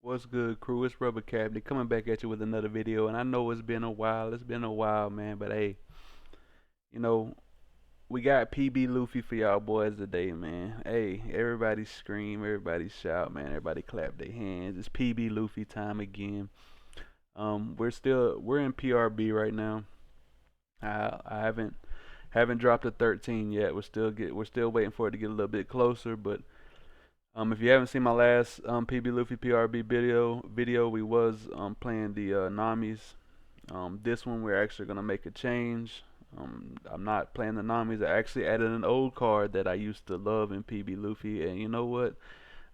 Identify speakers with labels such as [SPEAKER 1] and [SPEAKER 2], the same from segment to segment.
[SPEAKER 1] What's good, crew? It's Rubber Cabinet coming back at you with another video. And I know it's been a while. It's been a while, man. But hey, you know, we got PB Luffy for y'all boys today, man. Hey, everybody scream, everybody shout, man. Everybody clap their hands. It's PB Luffy time again. We're in PRB right now. I haven't dropped a 13 yet. We're still waiting for it to get a little bit closer, but if you haven't seen my last PB Luffy PRB video, we was playing the Namis. This one we're actually gonna make a change. I'm not playing the Namis. I actually added an old card that I used to love in PB Luffy, and you know what?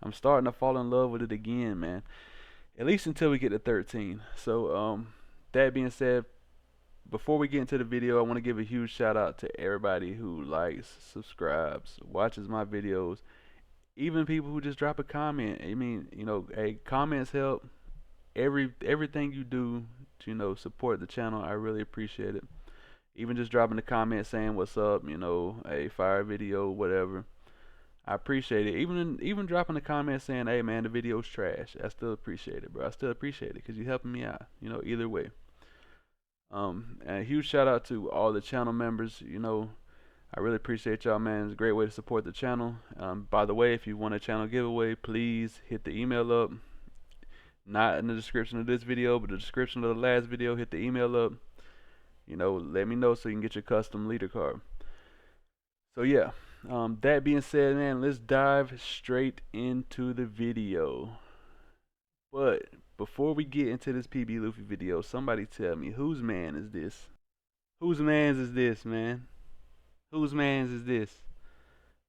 [SPEAKER 1] I'm starting to fall in love with it again, man. At least until we get to 13. So that being said, before we get into the video, I want to give a huge shout out to everybody who likes, subscribes, watches my videos, even people who just drop a comment. I mean, hey, comments help. Everything you do to, support the channel, I really appreciate it. Even just dropping a comment saying what's up, a fire video, whatever. I appreciate it. Even dropping a comment saying, hey man, the video's trash. I still appreciate it, bro. I still appreciate it because you're helping me out. Either way. And a huge shout out to all the channel members. I really appreciate y'all, man. It's a great way to support the channel. By the way, if you want a channel giveaway, please hit the email up. Not in the description of this video, but the description of the last video. Hit the email up. Let me know so you can get your custom leader card. So yeah, that being said, man, let's dive straight into the video. But before we get into this PB Luffy video, somebody tell me, whose man is this? Whose man's is this, man? Whose man's is this?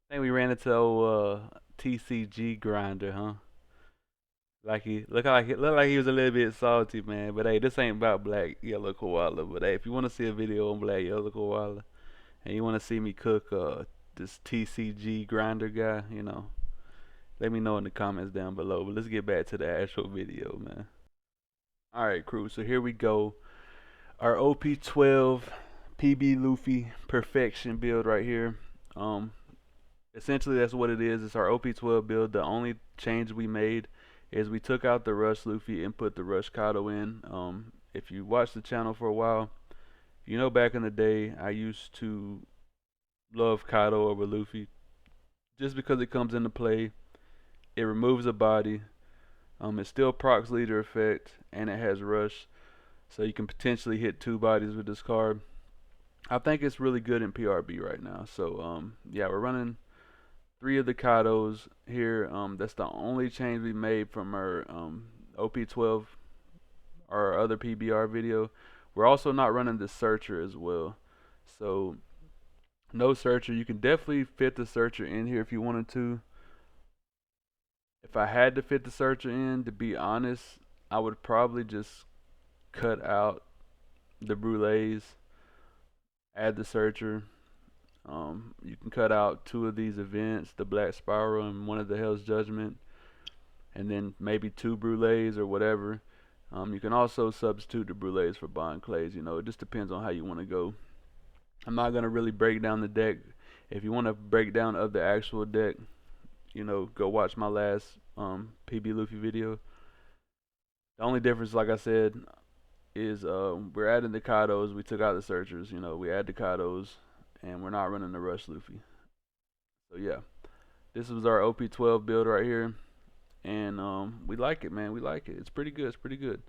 [SPEAKER 1] I think we ran into old TCG grinder, huh? Like he looked like he was a little bit salty, man. But hey, this ain't about black yellow koala. But hey, if you want to see a video on black yellow koala, and you want to see me cook this TCG grinder guy, let me know in the comments down below. But let's get back to the actual video, man. All right, crew. So here we go. Our OP12 PB Luffy perfection build right here. Essentially that's what it is. It's our OP12 build. The only change we made is we took out the Rush Luffy and put the Rush Kaido in. If you watched the channel for a while, back in the day I used to love Kaido over Luffy just because it comes into play. It removes a body. It still procs leader effect, and it has Rush, so you can potentially hit 2 bodies with this card. I think it's really good in PRB right now. So yeah, we're running 3 of the Kaidos here. That's the only change we made from our OP12, our other PBR video. We're also not running the Searcher as well. So no Searcher. You can definitely fit the Searcher in here if you wanted to. If I had to fit the Searcher in, to be honest, I would probably just cut out the Brulees, add the Searcher. You can cut out 2 of these events, the Black Spiral and one of the Hell's Judgment, and then maybe 2 Brulees or whatever. You can also substitute the Brulees for Bond Clays. It just depends on how you want to go. I'm not going to really break down the deck. If you want to break down of the actual deck, go watch my last PB Luffy video. The only difference, like I said, is we're adding the Kaidos. We took out the Searchers. We add the Kaidos, and we're not running the Rush Luffy. So yeah, this was our OP12 build right here, and we like it, man. We like it. It's pretty good. It's pretty good.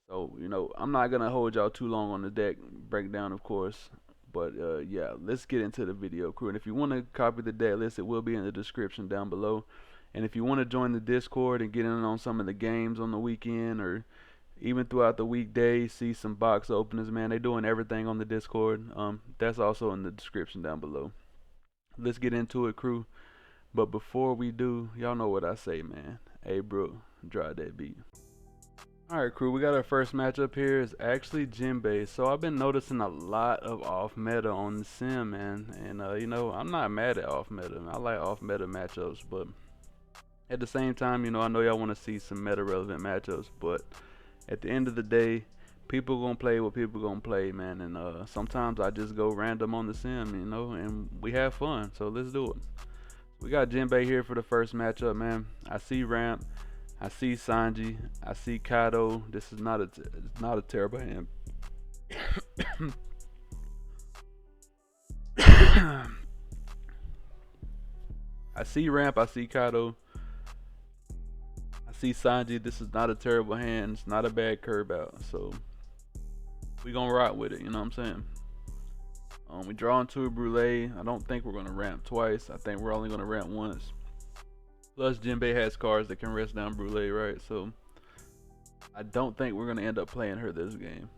[SPEAKER 1] So I'm not gonna hold y'all too long on the deck breakdown, of course. But yeah, let's get into the video, crew. And if you want to copy the deck list, it will be in the description down below. And if you want to join the Discord and get in on some of the games on the weekend or even throughout the weekday, see some box openings, man. They doing everything on the Discord. That's also in the description down below. Let's get into it, crew. But before we do, y'all know what I say, man. Hey, bro, drive that beat. Alright, crew, we got our first matchup here. It's actually Jinbei. So I've been noticing a lot of off meta on the sim, man. And I'm not mad at off meta. I like off meta matchups, but at the same time, I know y'all want to see some meta relevant matchups, but at the end of the day, people gonna play what people gonna play, man. And sometimes I just go random on the sim, and we have fun. So let's do it. We got Jinbei here for the first matchup, man. I see ramp. I see Sanji. I see Kaido. This is not a terrible hand. I see Ramp. I see Kaido. I see Sanji. This is not a terrible hand. It's not a bad curve out. So we gonna rock with it. You know what I'm saying? We draw into a Brûlée. I don't think we're gonna ramp twice. I think we're only gonna ramp once. Plus, Jinbei has cards that can rest down Brûlée, right? So I don't think we're gonna end up playing her this game.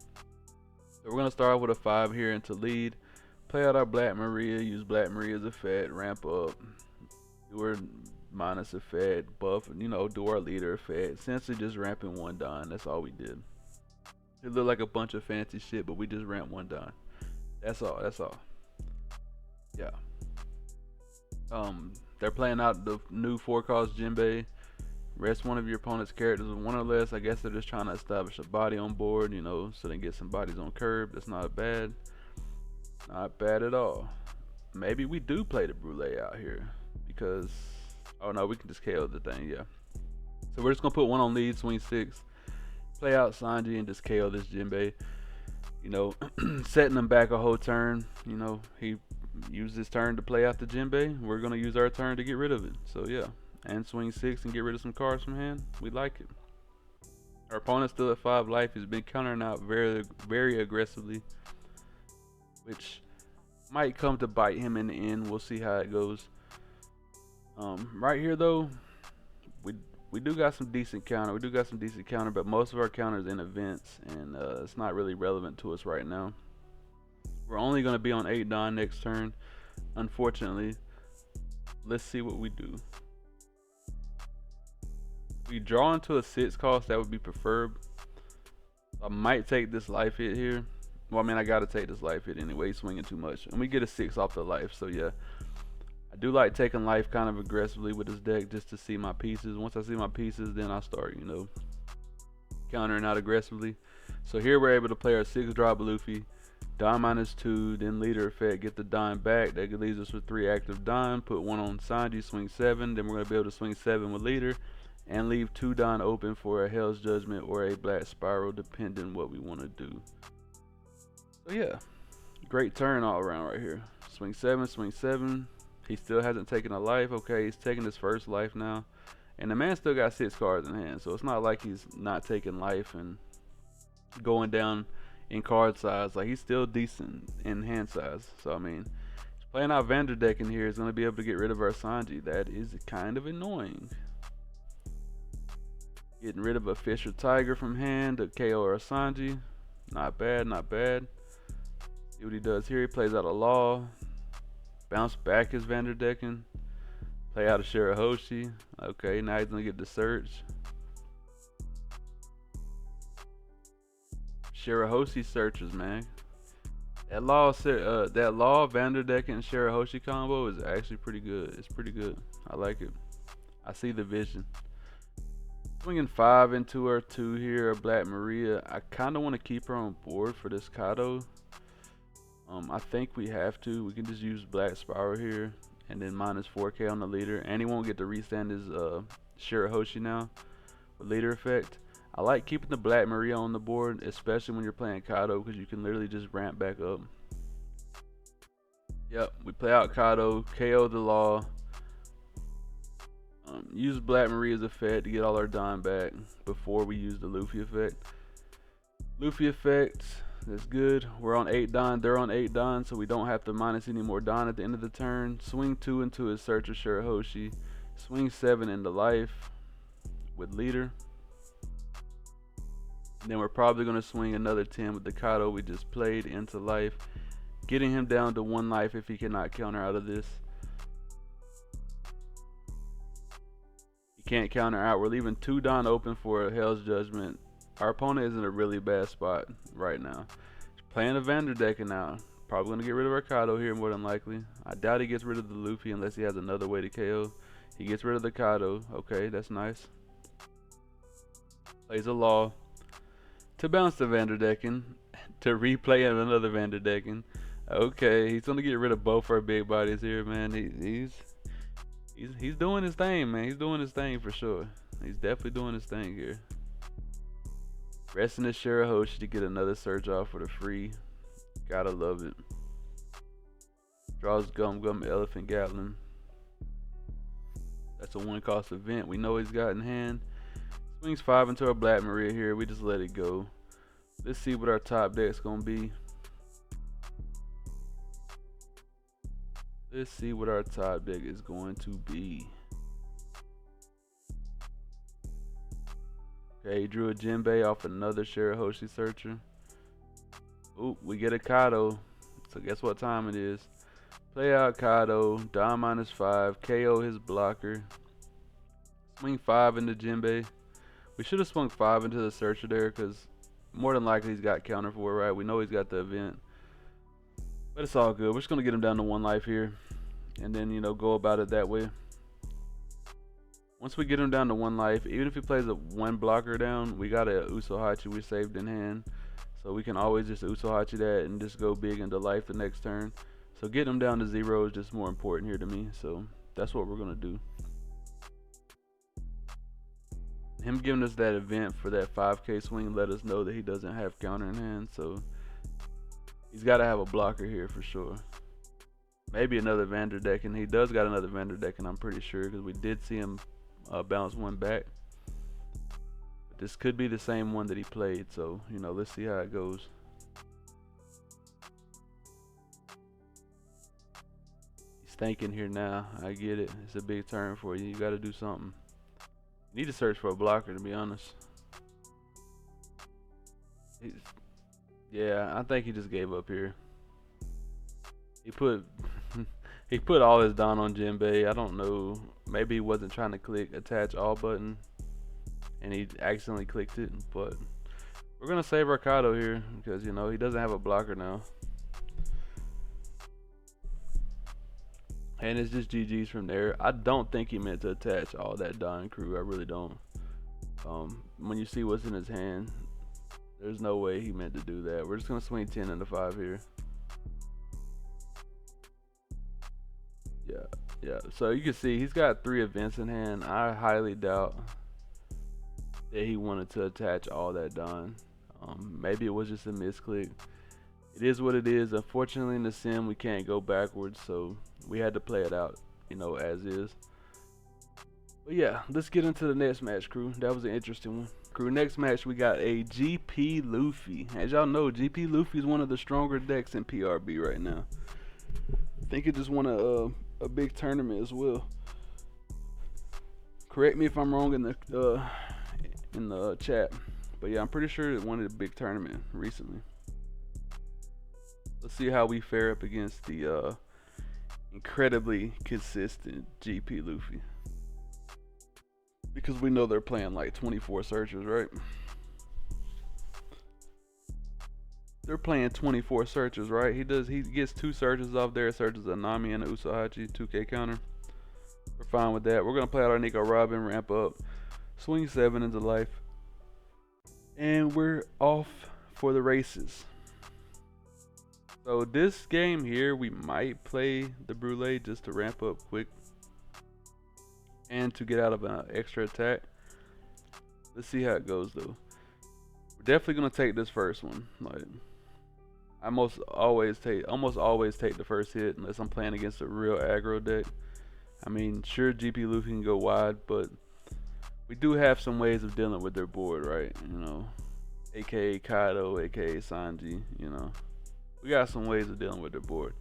[SPEAKER 1] So we're gonna start off with a 5 here into lead. Play out our Black Maria. Use Black Maria's effect. Ramp up. Do her minus effect. Buff. You know, do our leader effect. Essentially just ramping 1 Don. That's all we did. It looked like a bunch of fancy shit, but we just ramped 1 Don. That's all. That's all. Yeah. They're playing out the new 4-cost Jinbei. Rest one of your opponent's characters with 1 or less. I guess they're just trying to establish a body on board, you know, so they can get some bodies on curb. That's not bad. Not bad at all. Maybe we do play the Brûlée out here because, oh no, we can just KO the thing, yeah. So we're just gonna put 1 on lead, swing 6, play out Sanji, and just KO this Jinbei. You know, setting him back a whole turn. You know, he used his turn to play out the Jinbei. We're gonna use our turn to get rid of it. So yeah, and swing 6 and get rid of some cards from hand. We like it. Our opponent's still at 5 life. He's been countering out very aggressively, which might come to bite him in the end. We'll see how it goes. Right here though, we do got some decent counter. We do got some decent counter, but most of our counters in events, and it's not really relevant to us right now. We're only gonna be on 8 Don next turn, unfortunately. Let's see what we do. We draw into a 6 cost, that would be preferred. I might take this life hit here. Well, I mean, I gotta take this life hit anyway. He's swinging too much, and we get a 6 off the life. So yeah, I do like taking life kind of aggressively with this deck just to see my pieces. Once I see my pieces, then I start, you know, countering out aggressively. So here we're able to play our 6 drop Luffy, Don -2, then leader effect, get the Don back. That leaves us with 3 active Don. Put 1 on Sanji, swing 7. Then we're gonna be able to swing 7 with leader, and leave 2 Don open for a Hell's Judgment or a Black Spiral, depending what we want to do. So yeah, great turn all around right here. Swing 7, swing 7. He still hasn't taken a life. Okay, he's taking his first life now, and the man still got 6 cards in hand, so it's not like he's not taking life and going down in card size. Like, he's still decent in hand size. So I mean, playing out Vanderdeck in here is going to be able to get rid of our Sanji. That is kind of annoying. Getting rid of a Fisher Tiger from hand to KO our Sanji. Not bad, not bad. See what he does here. He plays out a Law. Bounce back his Vanderdecken. Play out a Shirahoshi. Okay, now he's gonna get the search. Shirahoshi searches, man. That Law Vanderdecken Shirahoshi combo is actually pretty good. It's pretty good. I like it. I see the vision. Swinging 5 into her 2 here, a Black Maria. I kind of want to keep her on board for this Kaido. I think we have to. We can just use Black Spiral here, and then minus 4K on the leader, and he won't get to restand his Shirahoshi now with leader effect. I like keeping the Black Maria on the board, especially when you're playing Kaido, because you can literally just ramp back up. Yep, we play out Kaido, KO the Law. Use Black Maria's effect to get all our Don back before we use the Luffy effect. Luffy effect, that's good. We're on 8 Don, they're on 8 Don, so we don't have to minus any more Don at the end of the turn. Swing 2 into his Searcher Shirahoshi. Swing 7 into life with leader. And then we're probably going to swing another 10 with the Kaido we just played into life, getting him down to 1 life if he cannot counter out of this. Can't counter out. We're leaving 2 Don open for a Hell's Judgment. Our opponent is in a really bad spot right now. He's playing a Vanderdecken now. Probably going to get rid of our Kaido here more than likely. I doubt he gets rid of the Luffy unless he has another way to KO. He gets rid of the Kaido. Okay, that's nice. Plays a Law to bounce the Vanderdecken to replay another Vanderdecken. Okay, he's going to get rid of both our big bodies here, man. He's doing his thing, man. He's doing his thing for sure. He's definitely doing his thing here. Resting his Shirahoshi to get another search off for the free. Gotta love it. Draws Gum Gum Elephant Gatling. That's a 1-cost event. We know he's got in hand. Swings 5 into our Black Maria here. We just let it go. Let's see what our top deck's gonna be. Let's see what our top deck is going to be. Okay, he drew a Jinbei off another Shirahoshi Searcher. Oop, we get a Kado. So guess what time it is? Play out Kado, Don -5, KO his blocker. Swing 5 into Jinbei. We should have swung 5 into the Searcher there because more than likely he's got counter for it, right? We know he's got the event. But it's all good. We're just going to get him down to 1 life here. And then, you know, go about it that way. Once we get him down to 1 life, even if he plays a 1 blocker down, we got a Usohachi we saved in hand. So we can always just Usohachi that and just go big into life the next turn. So getting him down to 0 is just more important here to me. So that's what we're going to do. Him giving us that event for that 5K swing let us know that he doesn't have counter in hand. So he's got to have a blocker here for sure. Maybe another Vanderdeck, and he does got another Vanderdeck, and I'm pretty sure because we did see him bounce 1 back. But this could be the same one that he played, so you know, let's see how it goes. He's thinking here now. I get it. It's a big turn for you. You got to do something. You need to search for a blocker, to be honest. Yeah, I think he just gave up here. He put he put all his Don on Jinbei. I don't know. Maybe he wasn't trying to click attach all button and he accidentally clicked it, but we're gonna save our Kado here because, you know, he doesn't have a blocker now. And it's just GG's from there. I don't think he meant to attach all that Don crew. I really don't. When you see what's in his hand, there's no way he meant to do that. We're just gonna swing 10 into 5 here. Yeah, so you can see he's got 3 events in hand. I highly doubt that he wanted to attach all that Don. Maybe it was just a misclick. It is what it is. Unfortunately, in the sim, we can't go backwards, so we had to play it out, you know, as is. But yeah, let's get into the next match, crew. That was an interesting one. Crew, next match, we got a GP Luffy. As y'all know, GP Luffy is one of the stronger decks in PRB right now. I think it just won a big tournament as well. Correct me if I'm wrong in the chat, but yeah, I'm pretty sure it won a big tournament recently. Let's see how we fare up against the incredibly consistent GP Luffy, because we know they're playing like 24 searchers, right? They're playing 24 searches, right? He gets 2 searches off there, searches a Nami and a Usohachi 2K counter. We're fine with that. We're gonna play out our Nico Robin, ramp up, swing 7 into life, and we're off for the races. So this game here, we might play the Brulee just to ramp up quick and to get out of an extra attack. Let's see how it goes though. We're definitely gonna take this first one. Like, I almost always take the first hit unless I'm playing against a real aggro deck. I mean, sure, GP Luffy can go wide, but we do have some ways of dealing with their board, right? You know, aka Kaido, aka Sanji. You know, we got some ways of dealing with their board.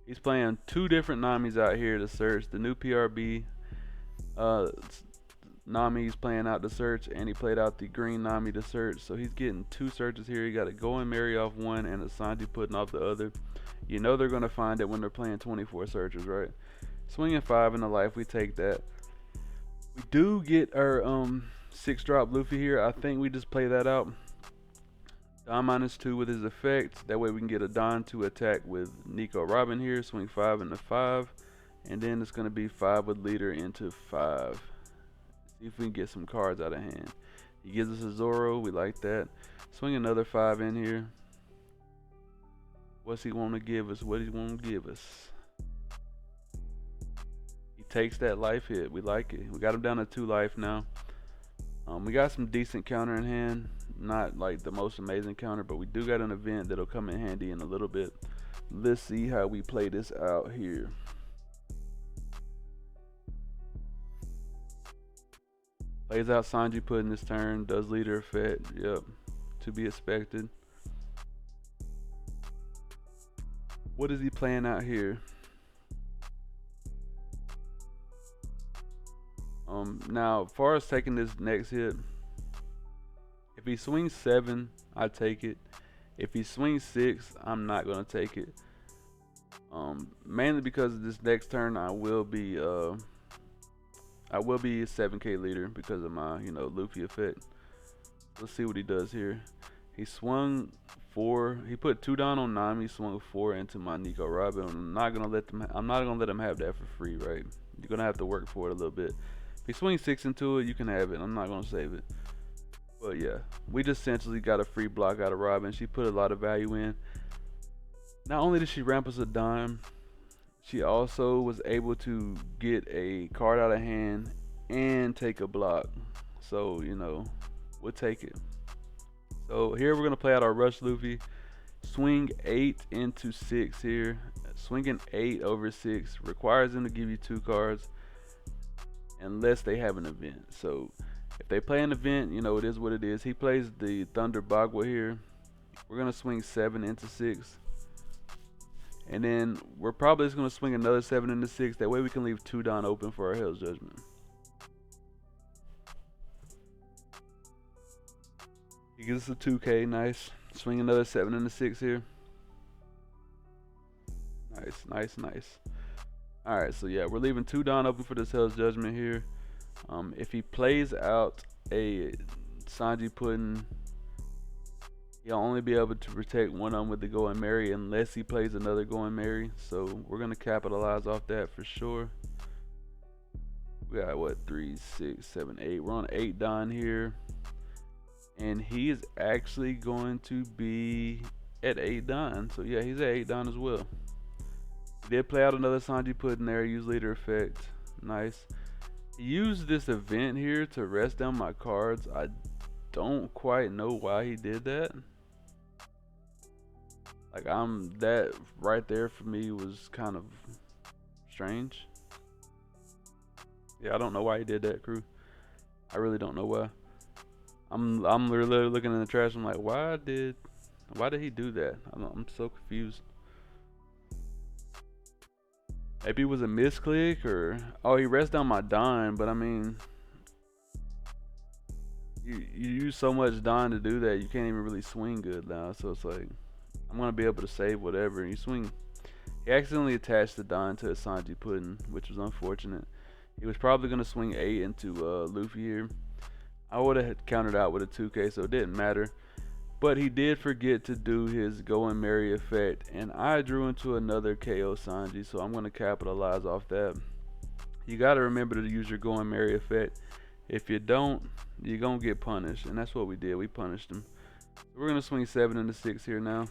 [SPEAKER 1] He's playing 2 different Namis out here to search. The new PRB Nami he's playing out to search, and he played out the green Nami to search. So he's getting 2 searches here. He got to go and marry off one, and a Sanji putting off the other. You know they're gonna find it when they're playing 24 searches, right? Swinging 5 in the life, we take that. We do get our 6-drop Luffy here. I think we just play that out. Don -2 with his effect. That way we can get a Don to attack with Nico Robin here. Swing 5 into 5, and then it's gonna be 5 with leader into 5. See if we can get some cards out of hand. He gives us a Zoro, we like that. Swing another 5 in here. What's he want to give us? What he want to give us? He takes that life hit. We like it. We got him down to 2 life now. We got some decent counter in hand. Not like the most amazing counter, but we do got an event that'll come in handy in a little bit. Let's see how we play this out here. Plays out Sanji Pudding this turn, does leader effect. Yep, to be expected. What is he playing out here? Now, as far as taking this next hit, if he swings 7, I take it. If he swings 6, I'm not gonna take it. Mainly because this next turn I will be a 7K leader because of my Luffy effect. Let's see what he does here. He swung 4. He put 2 down on Nami. Swung 4 into my Nico Robin. I'm not gonna let him have that for free, right? You're gonna have to work for it a little bit. If he swings 6 into it, you can have it. I'm not gonna save it. But yeah, we just essentially got a free block out of Robin. She put a lot of value in. Not only did she ramp us a dime, she also was able to get a card out of hand and take a block. So, we'll take it. So here we're going to play out our Rush Luffy. Swing 8 into 6 here. Swinging 8 over 6 requires them to give you 2 cards unless they have an event. So if they play an event, it is what it is. He plays the Thunder Bagua here. We're going to swing 7 into 6. And then we're probably just going to swing another 7 into 6. That way we can leave 2 down open for our Hell's Judgment. He gives us a 2K. Nice. Swing another 7 into 6 here. Nice, nice, nice. Alright, so yeah, we're leaving 2 down open for this Hell's Judgment here. If he plays out a Sanji Pudding, he'll only be able to protect one of them with the Going Merry unless he plays another Going Merry. So we're going to capitalize off that for sure. We got what, 3, 6, 7, 8. We're on 8 down here. And he is actually going to be at 8 down. So yeah, he's at 8 down as well. He did play out another Sanji Pudding there. Use leader effect. Nice. He used this event here to rest down my cards. I don't quite know why he did that. Like, that right there for me was kind of strange. Yeah, I don't know why he did that, crew. I really don't know why. I'm literally looking in the trash. I'm like, why did he do that? I'm so confused. Maybe it was a misclick, or he rests down my dime. But I mean, you use so much dime to do that, you can't even really swing good now. So it's like, I'm gonna be able to save whatever. You swing. He accidentally attached the dime to a Sanji Pudding, which was unfortunate. He was probably gonna swing 8 into Luffy here. I would have countered out with a 2K, so it didn't matter. But he did forget to do his Going Merry effect, and I drew into another KO Sanji, so I'm going to capitalize off that. You got to remember to use your Going Merry effect. If you don't, you're going to get punished, and that's what we did. We punished him. So we're going to swing 7 into 6 here now,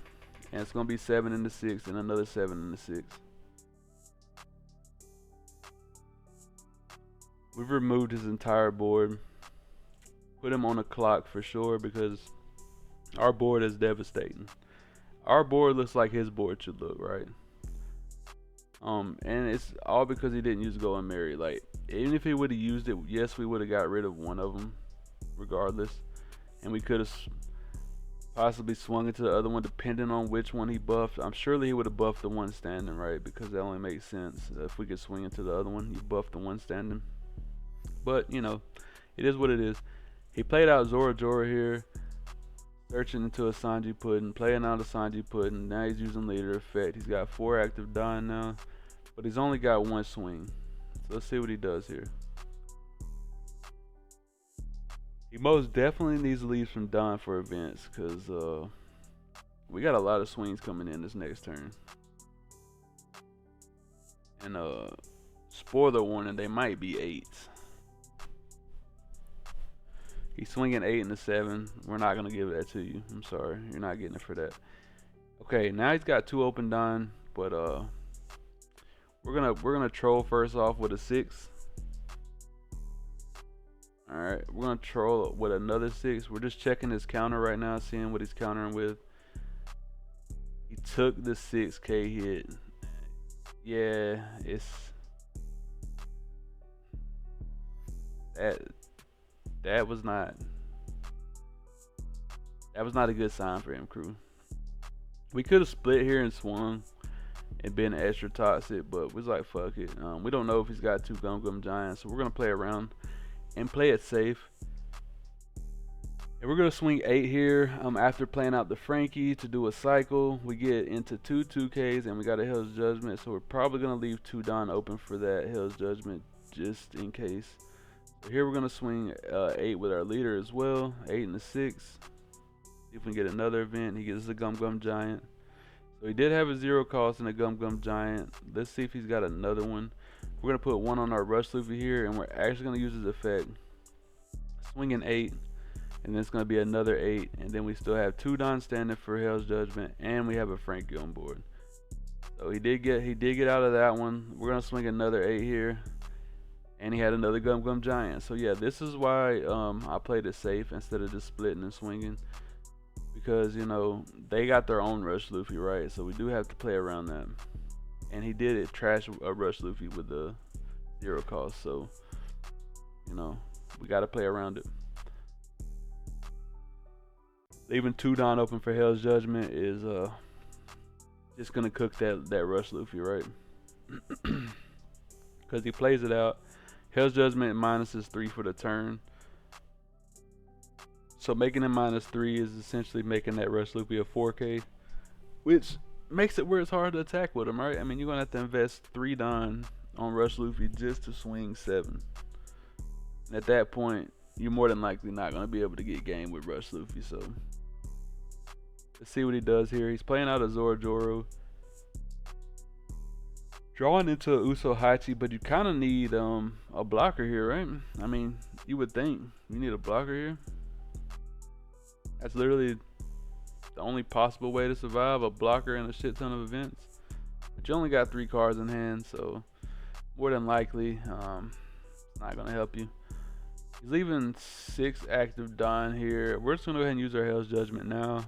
[SPEAKER 1] and it's going to be 7 into 6 and another 7 into 6. We've removed his entire board. Put him on a clock for sure, because our board is devastating. Our board looks like his board should look, right? And it's all because he didn't use Going Merry. Like, even if he would have used it, yes, we would have got rid of one of them, regardless. And we could have possibly swung into the other one, depending on which one he buffed. I'm surely he would have buffed the one standing, right? Because that only makes sense. If we could swing into the other one, you buff the one standing. But, it is what it is. He played out Zora Jora here. Searching into a Sanji Pudding, playing out a Sanji Pudding. Now he's using leader effect. He's got 4 active dying now, but he's only got 1 swing. So let's see what he does here. He most definitely needs to leave some dying for events, because we got a lot of swings coming in this next turn. And spoiler warning, they might be 8s. He's swinging 8 into 7. We're not gonna give that to you. I'm sorry, you're not getting it for that. Okay, now he's got 2 open done, but we're gonna troll first off with a 6. Alright, we're gonna troll with another 6. We're just checking his counter right now, seeing what he's countering with. He took the 6K hit. Yeah, it's that was not a good sign for him, crew. We could have split here and swung and been extra toxic, but we was like, fuck it. We don't know if he's got 2 Gum Giants, so we're gonna play around and play it safe. And we're gonna swing 8 here. After playing out the Frankie to do a cycle, we get into 2 2Ks and we got a Hell's Judgment, so we're probably gonna leave 2 Don open for that Hell's Judgment just in case. So here we're gonna swing 8 with our leader as well, 8 and a 6. See if we can get another event. He gets a Gum Giant. So he did have a 0 cost and a Gum Giant. Let's see if he's got another one. We're gonna put 1 on our Rush Luffy here, and we're actually gonna use his effect. Swinging 8. And then it's going to be another 8, and then we still have 2 Don standing for Hell's Judgment, and we have a Frankie on board. So he did get out of that one. We're going to swing another 8 here, and he had another Gum Giant. So yeah, this is why I played it safe instead of just splitting and swinging, because you know they got their own Rush Luffy, right? So we do have to play around that. And he did it trash a Rush Luffy with the 0 cost, so you know we got to play around it. Leaving 2 Don open for Hell's Judgment is just gonna cook that Rush Luffy, right? Because he plays it out. Hell's Judgment minuses 3 for the turn, so making him -3 is essentially making that Rush Luffy a 4K, which makes it where it's hard to attack with him, right? I mean, you're gonna have to invest 3 Don on Rush Luffy just to swing 7. And at that point, you're more than likely not gonna be able to get game with Rush Luffy. So let's see what he does here. He's playing out a Zoro, drawing into a Uso Hachi, but you kind of need a blocker here, right? I mean, you would think you need a blocker here. That's literally the only possible way to survive, a blocker in a shit ton of events. But you only got 3 cards in hand, so more than likely it's not gonna help you. He's leaving 6 active Don here. We're just gonna go ahead and use our Hell's Judgment now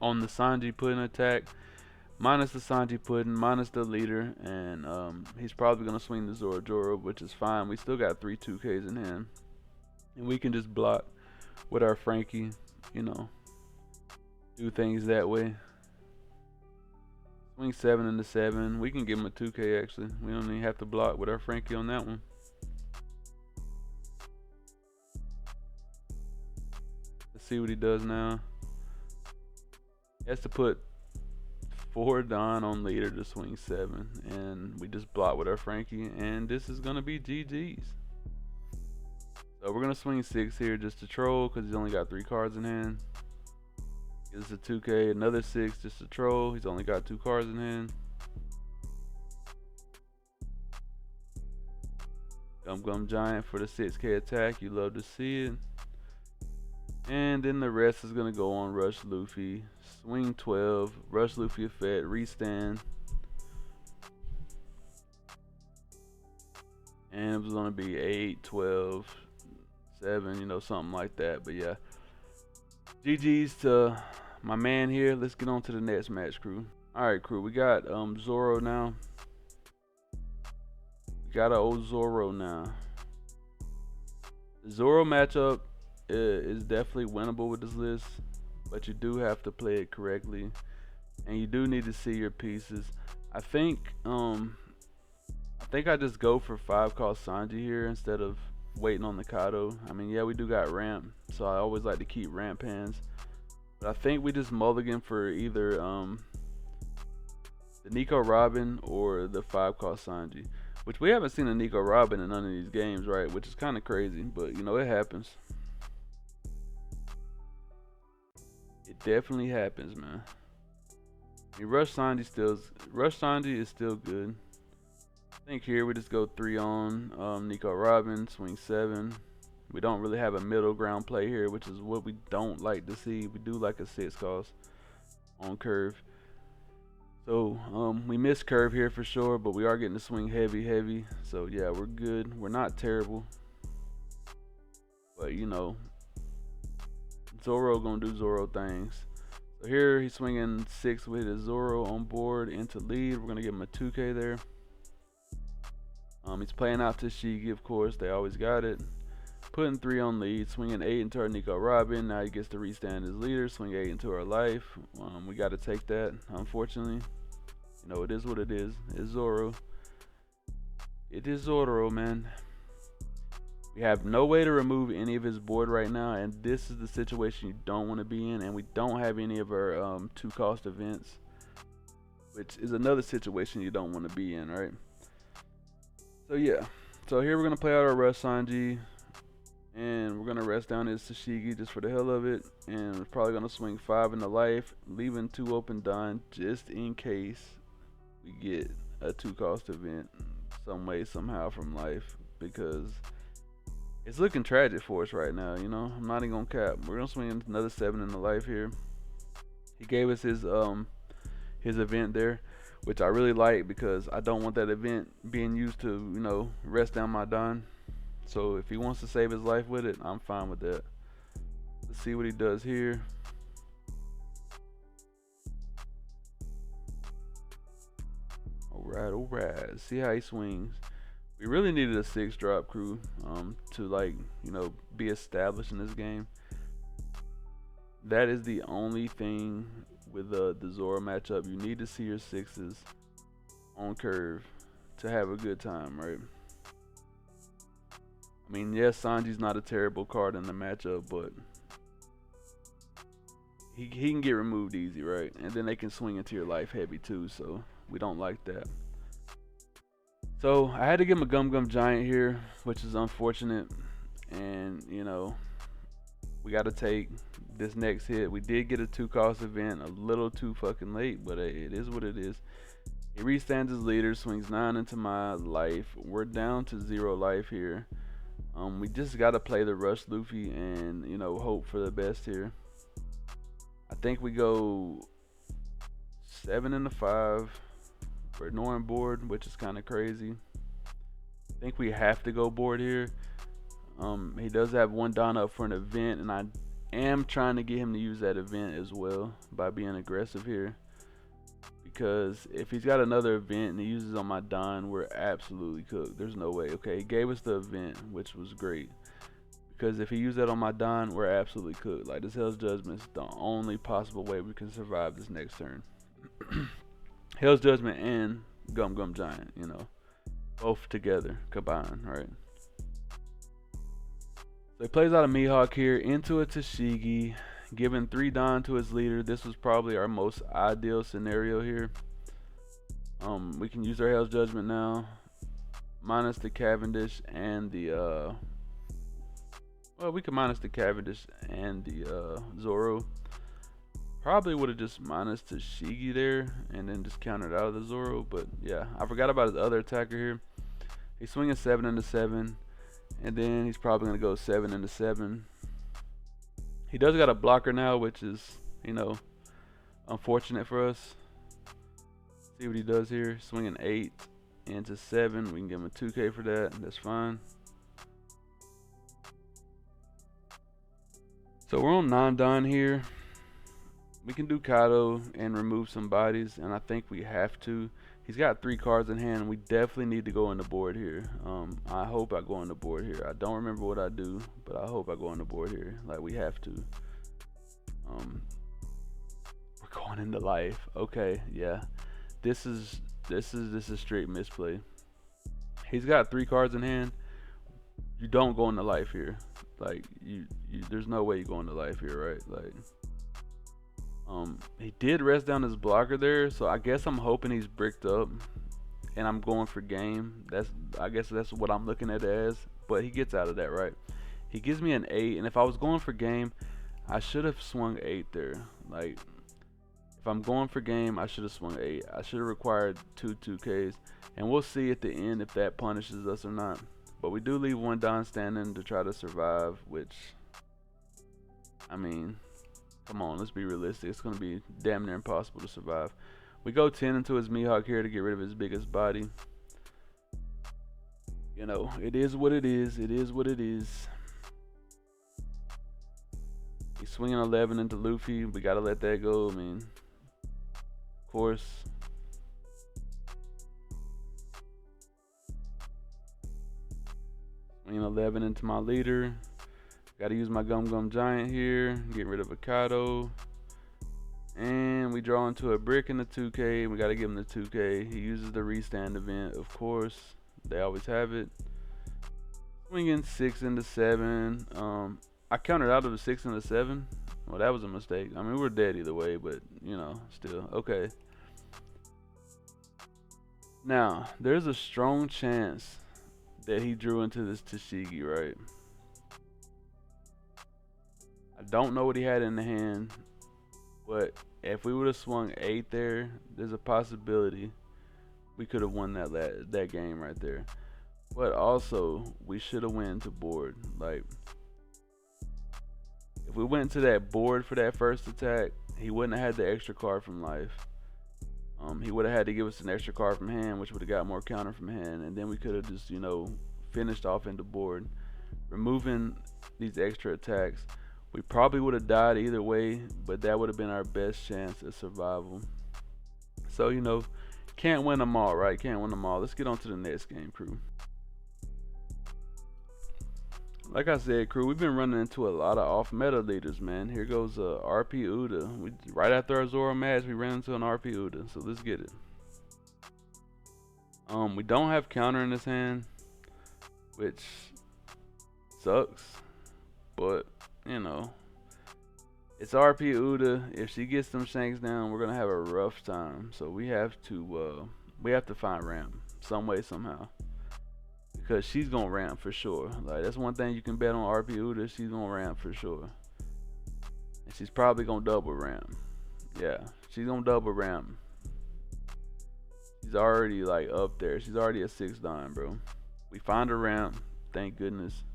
[SPEAKER 1] on the Sanji Pudding attack, minus the Sanji Pudding, minus the leader, and he's probably gonna swing the Zoro, which is fine. We still got 3 2Ks in hand, and we can just block with our Frankie, you know, do things that way. Swing 7 into 7. We can give him a 2K actually. We don't even have to block with our Frankie on that one. Let's see what he does now. He has to put 4 Don on leader to swing 7, and we just block with our Frankie, and this is gonna be GG's. So we're gonna swing 6 here just to troll, because he's only got 3 cards in hand. Gives us a 2K, another 6 just to troll. He's only got 2 cards in hand. Gum Giant for the 6K attack. You love to see it. And then the rest is gonna go on Rush Luffy. Swing 12, Rush Luffy effect, restand. And it was gonna be 8, 12, 7, you know, something like that. But yeah, GG's to my man here. Let's get on to the next match, crew. Alright, crew, we got Zoro now. We got an old Zoro now. The Zoro matchup is definitely winnable with this list, but you do have to play it correctly, and you do need to see your pieces. I think I just go for 5 cost Sanji here instead of waiting on the Kado. I mean, yeah, we do got ramp, so I always like to keep ramp hands, but I think we just mulligan for either the Nico Robin or the 5 cost Sanji, which we haven't seen a Nico Robin in none of these games, right? Which is kind of crazy, but you know, it happens. It definitely happens, man. I mean, Rush Sanji is still good. I think here we just go 3 on Nico Robin, swing 7. We don't really have a middle ground play here, which is what we don't like to see. We do like a 6 cost on curve. So we missed curve here for sure, but we are getting to swing heavy. So yeah, we're good. We're not terrible. But you know, Zoro gonna do Zoro things. So here he's swinging 6 with his Zoro on board into lead. We're gonna give him a 2K there. He's playing out Tashigi, of course. They always got it. Putting 3 on lead, swinging 8 into our Nico Robin. Now he gets to restand his leader, swing 8 into our life. We got to take that, unfortunately. You know, it is what it is. It's Zoro. It is Zoro, man. We have no way to remove any of his board right now, and this is the situation you don't want to be in. And we don't have any of our 2 cost events, which is another situation you don't want to be in, right? So yeah, so here we're gonna play out our Rush Sanji, and we're gonna rest down his Tashigi just for the hell of it, and we're probably gonna swing 5 into life, leaving 2 open done just in case we get a 2 cost event some way somehow from life, because it's looking tragic for us right now. You know, I'm not even gonna cap. We're gonna swing another 7 into life here. He gave us his event there, which I really like because I don't want that event being used to, you know, rest down my Don. So if he wants to save his life with it, I'm fine with that. Let's see what he does here. Alright. See how he swings. We really needed a 6 drop crew to, like, you know, be established in this game. That is the only thing with the Zoro matchup. You need to see your 6s on curve to have a good time, right? I mean, yes, Sanji's not a terrible card in the matchup, but he can get removed easy, right? And then they can swing into your life heavy too, so we don't like that. So I had to give him a Gum Gum Giant here, which is unfortunate. And you know, we got to take this next hit. We did get a 2 cost event a little too fucking late, but it is what it is. He restands his leader, swings 9 into my life. We're down to 0 life here. We just got to play the Rush Luffy and, you know, hope for the best here. I think we go 7 into 5. We're ignoring board, which is kind of crazy. I think we have to go board here. He does have 1 Don up for an event, and I am trying to get him to use that event as well by being aggressive here. Because if he's got another event and he uses on my Don, we're absolutely cooked. There's no way. Okay, he gave us the event, which was great. Because if he used that on my Don, we're absolutely cooked. Like, this Hell's Judgment is the only possible way we can survive this next turn. Hell's Judgment and Gum Gum Giant, you know, both together, combined, right? So he plays out a Mihawk here into a Tashigi, giving 3 Don to his leader. This was probably our most ideal scenario here. We can use our Hell's Judgment now, minus the Cavendish and the well, we can minus the Cavendish and the Zoro. Probably would have just minus Tashigi there and then just countered out of the Zoro, but yeah, I forgot about his other attacker here. He's swinging 7 into 7, and then he's probably gonna go 7 into 7. He does got a blocker now, which is, you know, unfortunate for us. See what he does here. Swinging 8 into 7. We can give him a 2K for that. That's fine. So we're on 9 Don here. We can do Kaido and remove some bodies, and I think we have to. He's got 3 cards in hand. We definitely need to go on the board here. I hope I go on the board here. I don't remember what I do, but I hope I go on the board here. Like, we have to. We're going into life. Okay, yeah. This is straight misplay. He's got 3 cards in hand. You don't go into life here. Like, there's no way you go into life here, right? Like, he did rest down his blocker there, so I guess I'm hoping he's bricked up and I'm going for game. I guess that's what I'm looking at it as, but he gets out of that, right? He gives me an 8, and if I was going for game, I should have swung 8 there. Like, if I'm going for game, I should have swung 8. I should have required 2 2Ks, and we'll see at the end if that punishes us or not. But we do leave 1 Don standing to try to survive, which, I mean, come on, let's be realistic. It's going to be damn near impossible to survive. We go 10 into his Mihawk here to get rid of his biggest body. You know, it is what it is. It is what it is. swinging 11 into Luffy. We gotta let that go. I mean, of course. Swinging 11 into my leader. Gotta use my Gum Gum Giant here. Get rid of Akado. And we draw into a brick in the 2K. We gotta give him the 2K. He uses the restand event, of course. They always have it. Swinging 6 into 7. I countered out of the 6 into 7. Well, that was a mistake. I mean, we're dead either way, but you know, still okay. Now, there's a strong chance that he drew into this Tashigi, right? I don't know what he had in the hand, but if we would have swung 8 there, there's a possibility we could have won that game right there. But also, we should have went to board. Like, if we went to that board for that first attack, he wouldn't have had the extra card from life. He would have had to give us an extra card from hand, which would have got more counter from hand, and then we could have just, you know, finished off into board. Removing these extra attacks, we probably would have died either way, but that would have been our best chance at survival. So, you know, can't win them all, right? Can't win them all. Let's get on to the next game, crew. Like I said, crew, we've been running into a lot of off-meta leaders, man. Here goes RP Uda. Right after our Zoro match, we ran into an RP Uda, so let's get it. We don't have counter in this hand, which sucks, but, you know, it's RP Uda. If she gets them shanks down, we're gonna have a rough time. So we have to find ramp some way, somehow. Because she's gonna ramp for sure. Like, that's one thing you can bet on RP Uda. She's gonna ramp for sure. And she's probably gonna double ramp. Yeah, she's gonna double ramp. She's already like up there. She's already at 6-9, bro. We find a ramp. Thank goodness.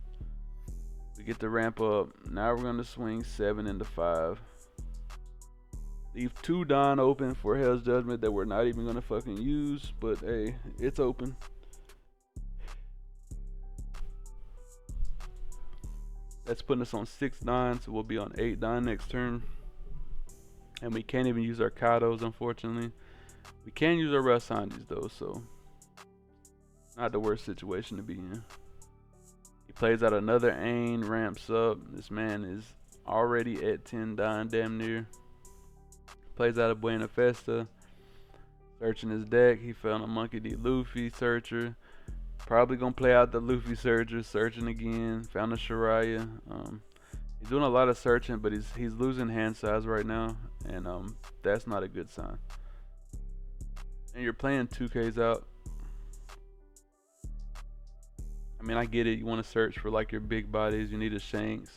[SPEAKER 1] We get the ramp up. Now we're gonna swing 7 into 5. Leave 2 Don open for Hell's Judgment that we're not even gonna fucking use. But hey, it's open. That's putting us on 6-9, so we'll be on 8-9 next turn. And we can't even use our Kados, unfortunately. We can use our Rasandis though, so not the worst situation to be in. He plays out another Ain, ramps up. This man is already at 10-9, damn near. Plays out a Buena Festa. Searching his deck, he found a Monkey D. Luffy Searcher. Probably gonna play out the Luffy Searcher, searching again. Found a Shiraya. He's doing a lot of searching, but he's losing hand size right now, and that's not a good sign. And you're playing 2Ks out. I mean, I get it. You want to search for like your big bodies. You need a Shanks.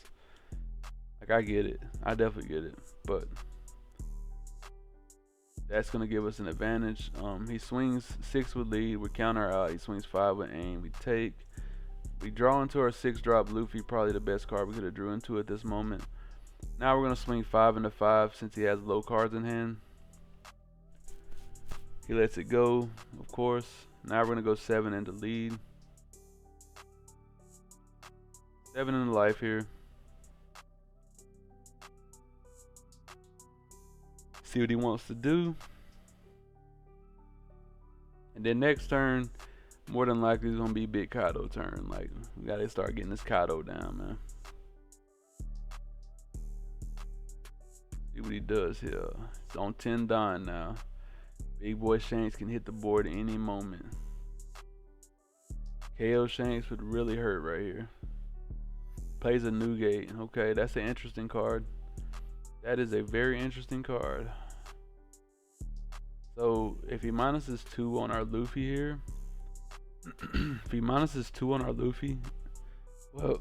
[SPEAKER 1] Like, I get it. I definitely get it. But that's gonna give us an advantage. He swings 6 with lead. We counter out. He swings 5 with aim. We take. We draw into our 6-drop Luffy. Probably the best card we could have drew into at this moment. Now we're gonna swing 5 into 5 since he has low cards in hand. He lets it go, of course. Now we're gonna go 7 into lead. 7 into life here. See what he wants to do. And then next turn, more than likely it's gonna be big Kado turn. Like, we gotta start getting this Kado down, man. See what he does here. It's on 10-9 now. Big boy Shanks can hit the board at any moment. KO Shanks would really hurt right here. Plays a Newgate. Okay, that's an interesting card. That is a very interesting card. So if he minuses 2 on our Luffy here, if he minuses 2 on our Luffy, well,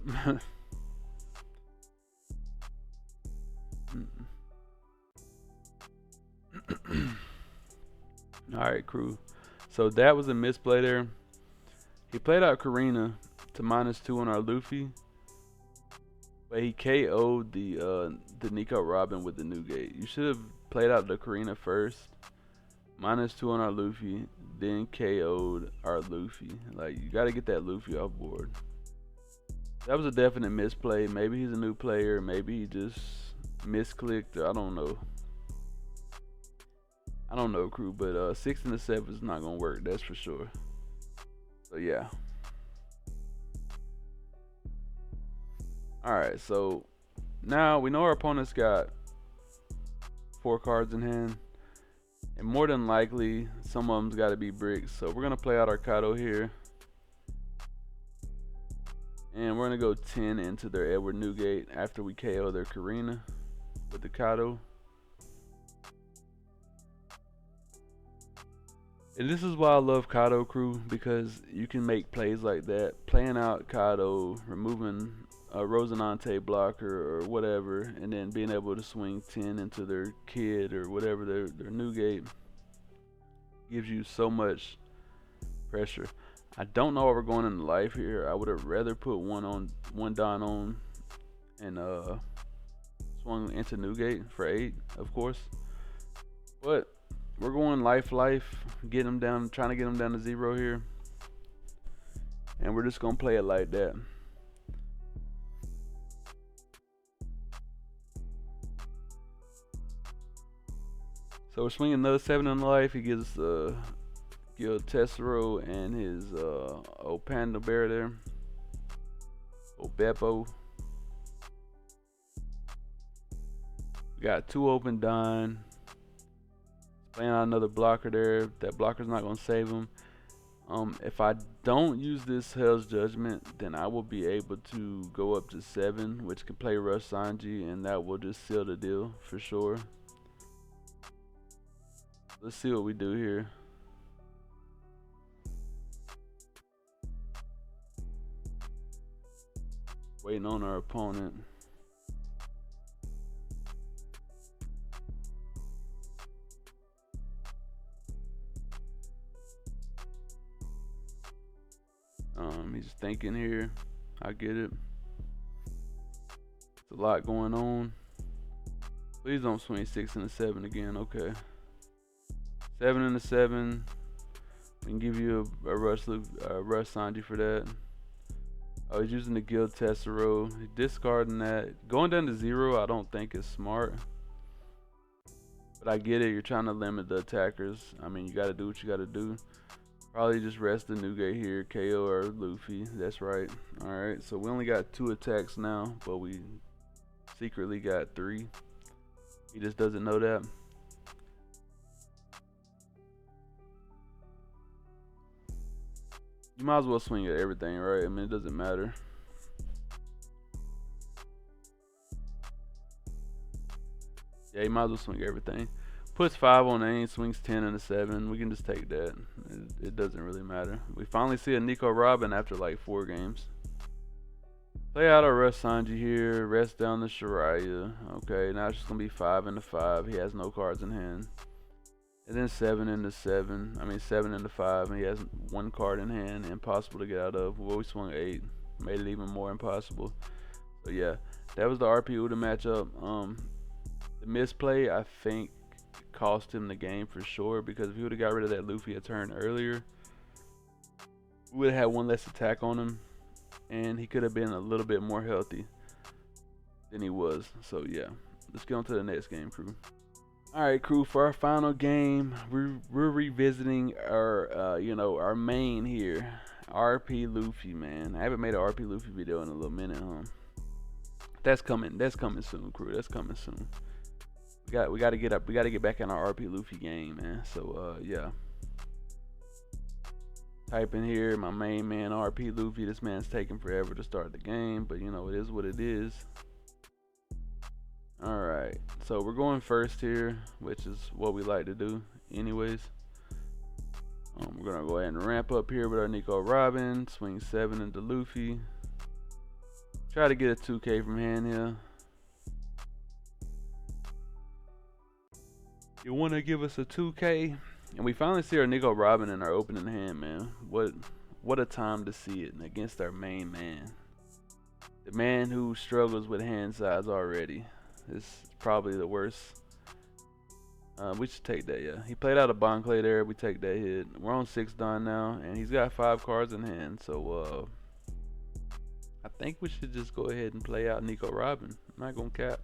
[SPEAKER 1] alright, crew. So that was a misplay there. He played out Karina to -2 on our Luffy, but he KO'd the Nico Robin with the Newgate. You should have played out the Karina first, -2 on our Luffy, then KO'd our Luffy. Like, you gotta get that Luffy off board. That was a definite misplay. Maybe he's a new player. Maybe he just misclicked. I don't know. I don't know, crew, but 6 and a 7 is not gonna work. That's for sure. So yeah. All right. So now we know our opponent's got 4 cards in hand, and more than likely some of them's got to be bricks. So we're gonna play out our Kato here, and we're gonna go 10 into their Edward Newgate after we KO their Karina with the Kato. And this is why I love Kato, crew, because you can make plays like that, playing out Kato, removing a Rosinante blocker or whatever, and then being able to swing 10 into their kid or whatever, their Newgate, gives you so much pressure. I don't know what we're going into life here. I would have rather put one Don on and swung into Newgate for 8, of course. But we're going life, get him down, trying to get him down to 0 here, and we're just gonna play it like that. So we're swinging another 7 in life. He gives Gil Tessero and his old Panda Bear there, old Beppo. We got 2 open Don. Playing out another blocker there. That blocker's not going to save him. If I don't use this Hell's Judgment, then I will be able to go up to 7, which can play Rush Sanji, and that will just seal the deal for sure. Let's see what we do here. Waiting on our opponent. He's thinking here. I get it. It's a lot going on. Please don't swing 6 and a 7 again. Okay. 7 and a 7. We can give you a rush Sanji for that. Oh, he's using the Gil Tessero. He's discarding that. Going down to 0, I don't think is smart. But I get it. You're trying to limit the attackers. I mean, you got to do what you got to do. Probably just rest the Newgate here, KO or Luffy. That's right. Alright, so we only got 2 attacks now, but we secretly got 3. He just doesn't know that. You might as well swing at everything, right? I mean, it doesn't matter. Yeah, you might as well swing everything. Puts 5 on aim, swings 10 and a 7. We can just take that. It doesn't really matter. We finally see a Nico Robin after like 4 games. Play out our Rush Sanji here. Rest down the Shiraya. Okay, now it's just going to be 5 into 5. He has no cards in hand. And then 7 into 7. I mean 7 into 5. And he has 1 card in hand. Impossible to get out of. Well, we swung 8. Made it even more impossible. So yeah, that was the RP Uda matchup. The misplay, I think, cost him the game for sure, because if he would have got rid of that Luffy a turn earlier, we would have had 1 less attack on him, and he could have been a little bit more healthy than he was. So yeah, let's get on to the next game, crew. Alright, crew, for our final game, we're revisiting our our main here, RP Luffy, man. I haven't made an RP Luffy video in a little minute, huh? That's coming soon, crew. That's coming soon. We gotta get back in our RP Luffy game, man. So yeah. Type in here, my main man RP Luffy. This man's taking forever to start the game, but you know, it is what it is. Alright, so we're going first here, which is what we like to do anyways. We're gonna go ahead and ramp up here with our Nico Robin, swing 7 into Luffy. Try to get a 2K from hand here. You want to give us a 2K? And we finally see our Nico Robin in our opening hand, man. What a time to see it against our main man. The man who struggles with hand size already. It's probably the worst. We should take that, yeah. He played out a Bon Clay there. We take that hit. We're on 6 Don now, and he's got 5 cards in hand. So I think we should just go ahead and play out Nico Robin. I'm not gonna cap.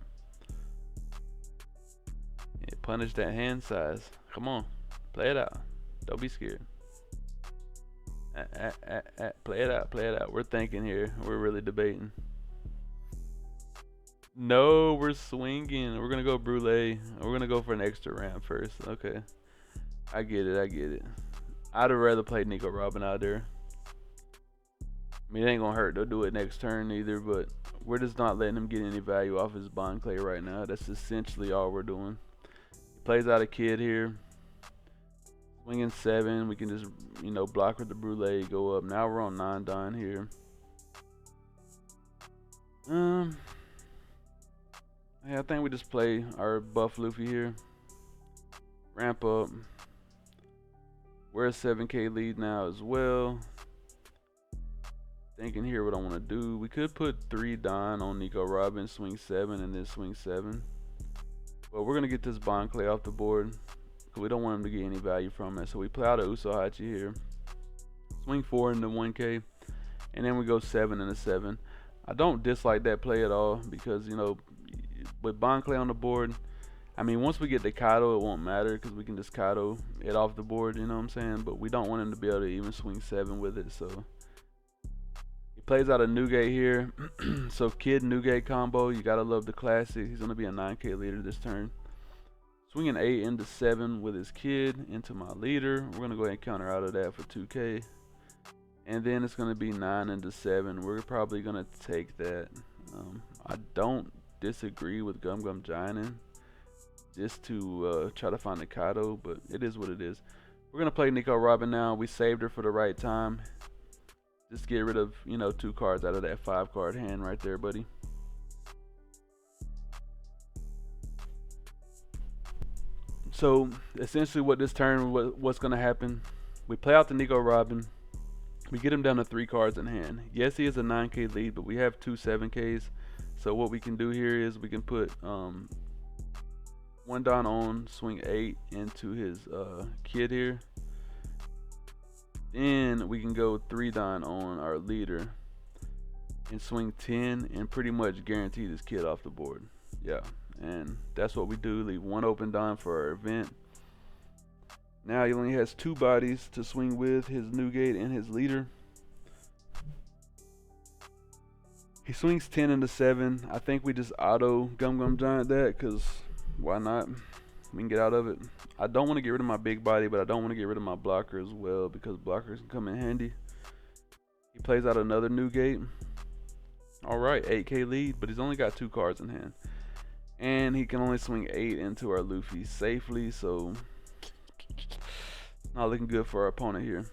[SPEAKER 1] Punish that hand size. Come on. Play it out. Don't be scared. Play it out. Play it out. We're thinking here. We're really debating. No, we're swinging. We're going to go brulee. We're going to go for an extra ramp first. Okay. I get it. I get it. I'd have rather played Nico Robin out there. I mean, it ain't going to hurt. They'll do it next turn either, but we're just not letting him get any value off his bond clay right now. That's essentially all we're doing. He plays out a kid here. Swinging 7. We can just, you know, block with the brulee, go up. Now we're on 9 Don here. Yeah, I think we just play our buff Luffy here. Ramp up. We're a 7k lead now as well. Thinking here what I want to do. We could put 3 Don on Nico Robin, swing 7, and then swing 7. But we're going to get this bond clay off the board, because we don't want him to get any value from it. So we play out a Usohachi here. Swing 4 into 1k. And then we go 7 into 7. I don't dislike that play at all, because, you know, with bond clay on the board, I mean, once we get the Kaido, it won't matter, because we can just Kaido it off the board, you know what I'm saying? But we don't want him to be able to even swing 7 with it, so he plays out a Nugate here. So kid Nugate combo, you gotta love the classic. He's gonna be a 9k leader this turn. Swinging 8 into 7 with his kid into my leader. We're gonna go ahead and counter out of that for 2k. And then it's gonna be 9 into 7. We're probably gonna take that. I don't disagree with Gum Gum Giant just to try to find the Kaido, but it is what it is. We're gonna play Nico Robin now. We saved her for the right time. Just get rid of, you know, 2 cards out of that 5 card hand right there, buddy. So essentially what this turn, what's gonna happen, we play out the Nico Robin. We get him down to 3 cards in hand. Yes, he is a 9k lead, but we have 2 7ks. So what we can do here is we can put 1 Don on, swing 8 into his kid here. Then we can go 3 Don on our leader and swing 10 and pretty much guarantee this kid off the board. Yeah, and that's what we do. Leave 1 open Don for our event. Now he only has 2 bodies to swing with, his Nugate and his leader. He swings 10 into 7. I think we just auto Gum Gum Giant that, because why not? We can get out of it. I don't want to get rid of my big body, but I don't want to get rid of my blocker as well, because blockers can come in handy. He plays out another Nugate. Alright, 8k lead, but he's only got 2 cards in hand. And he can only swing 8 into our Luffy safely, so not looking good for our opponent here.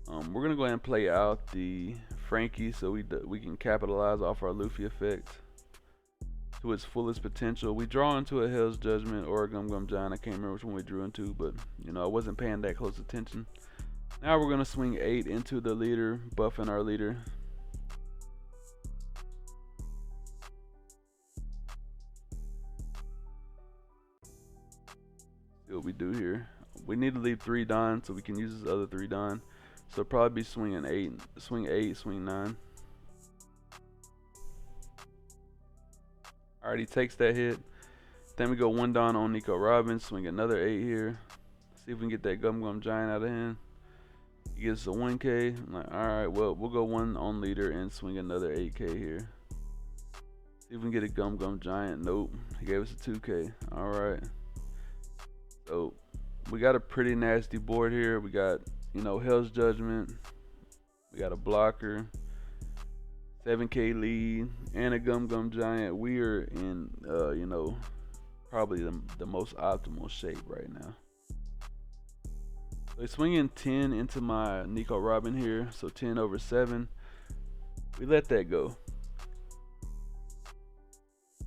[SPEAKER 1] We're gonna go ahead and play out the Frankie so we can capitalize off our Luffy effect to its fullest potential. We draw into a Hell's Judgment or a Gum Gum Giant. I can't remember which one we drew into, but you know, I wasn't paying that close attention. Now we're gonna swing 8 into the leader, buffing our leader. See what we do here. We need to leave 3 Don so we can use this other 3 Don. So probably be swinging 8, swing 8, swing 9. Alright, he takes that hit. Then we go 1 Don on Nico Robin, swing another 8 here. See if we can get that Gum Gum Giant out of hand. He gets a 1k. I'm like, alright, well, we'll go 1 on leader and swing another 8k here. See if we can get a Gum Gum Giant. Nope. He gave us a 2k. Alright. So we got a pretty nasty board here. We got, you know, Hell's Judgment. We got a blocker. 7k lead and a Gum Gum Giant. We are in, you know, probably the most optimal shape right now. So swinging 10 into my Nico Robin here, so 10 over 7. We let that go.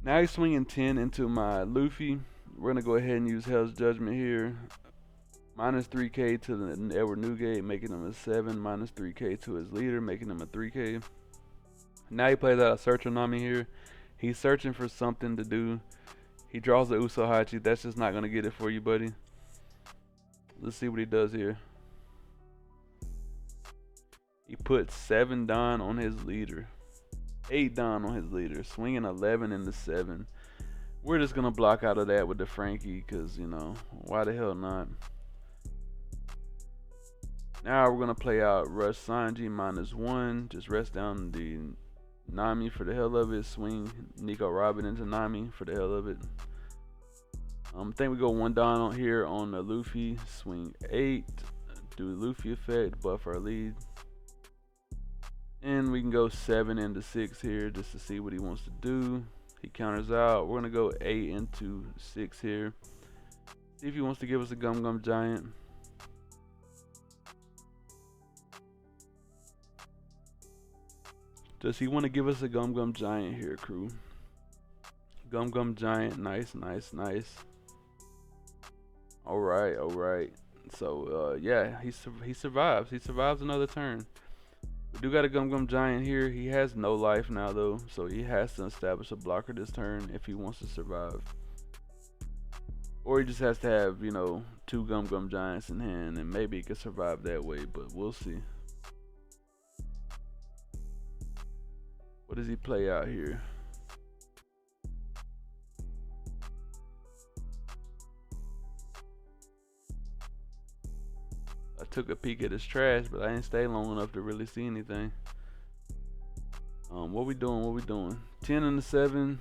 [SPEAKER 1] Now he's swinging 10 into my Luffy. We're gonna go ahead and use Hell's Judgment here. Minus 3k to the Edward Nugate, making him a 7. Minus 3k to his leader, making him a 3k. Now he plays out a Search Onami here. He's searching for something to do. He draws the Usohachi. That's just not gonna get it for you, buddy. Let's see what he does here. He puts 7 Don on his leader. 8 Don on his leader. Swinging 11 into 7. We're just gonna block out of that with the Frankie, cause you know, why the hell not? Now we're gonna play out Rush Sanji -1. Just rest down the Nami for the hell of it. Swing Nico Robin into Nami for the hell of it. I think we go 1 down on here on the Luffy. Swing 8. Do Luffy effect. Buff our lead. And we can go 7 into 6 here just to see what he wants to do. He counters out. We're gonna go 8 into 6 here. See if he wants to give us a Gum Gum Giant. Does he want to give us a Gum Gum Giant here, crew? Gum Gum Giant, nice, nice, nice. All right, all right. So yeah, he survives. He survives another turn. We do got a Gum Gum Giant here. He has no life now though, so he has to establish a blocker this turn if he wants to survive. Or he just has to have, you know, 2 Gum Gum Giants in hand, and maybe he could survive that way, but we'll see. What does he play out here? I took a peek at his trash, but I didn't stay long enough to really see anything. What we doing? What we doing? 10 and a 7.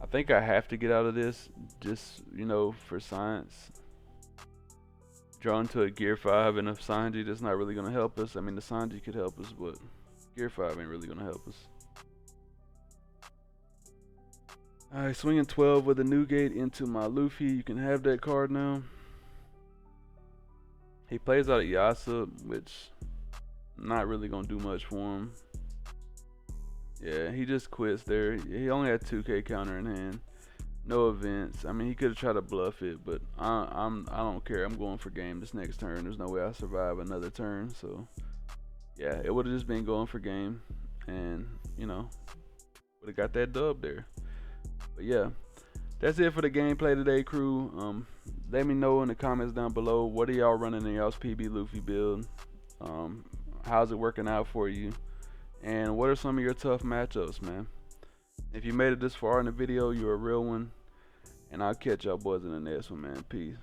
[SPEAKER 1] I think I have to get out of this, just, you know, for science. Drawn to a Gear 5 and a Sanji, that's not really gonna help us. I mean, the Sanji could help us, but Gear 5 ain't really gonna help us. Alright, swinging 12 with a Newgate into my Luffy. You can have that card now. He plays out of Yasa, which not really gonna do much for him. Yeah, he just quits there. He only had 2K counter in hand. No events. I mean, he could have tried to bluff it, but I don't care. I'm going for game this next turn. There's no way I survive another turn, so yeah, it would have just been going for game, and you know, would have got that dub there. But yeah, that's it for the gameplay today, crew. Let me know in the comments down below, what are y'all running in y'all's PB Luffy build? How's it working out for you? And what are some of your tough matchups, man? If you made it this far in the video, you're a real one. And I'll catch y'all boys in the next one, man. Peace.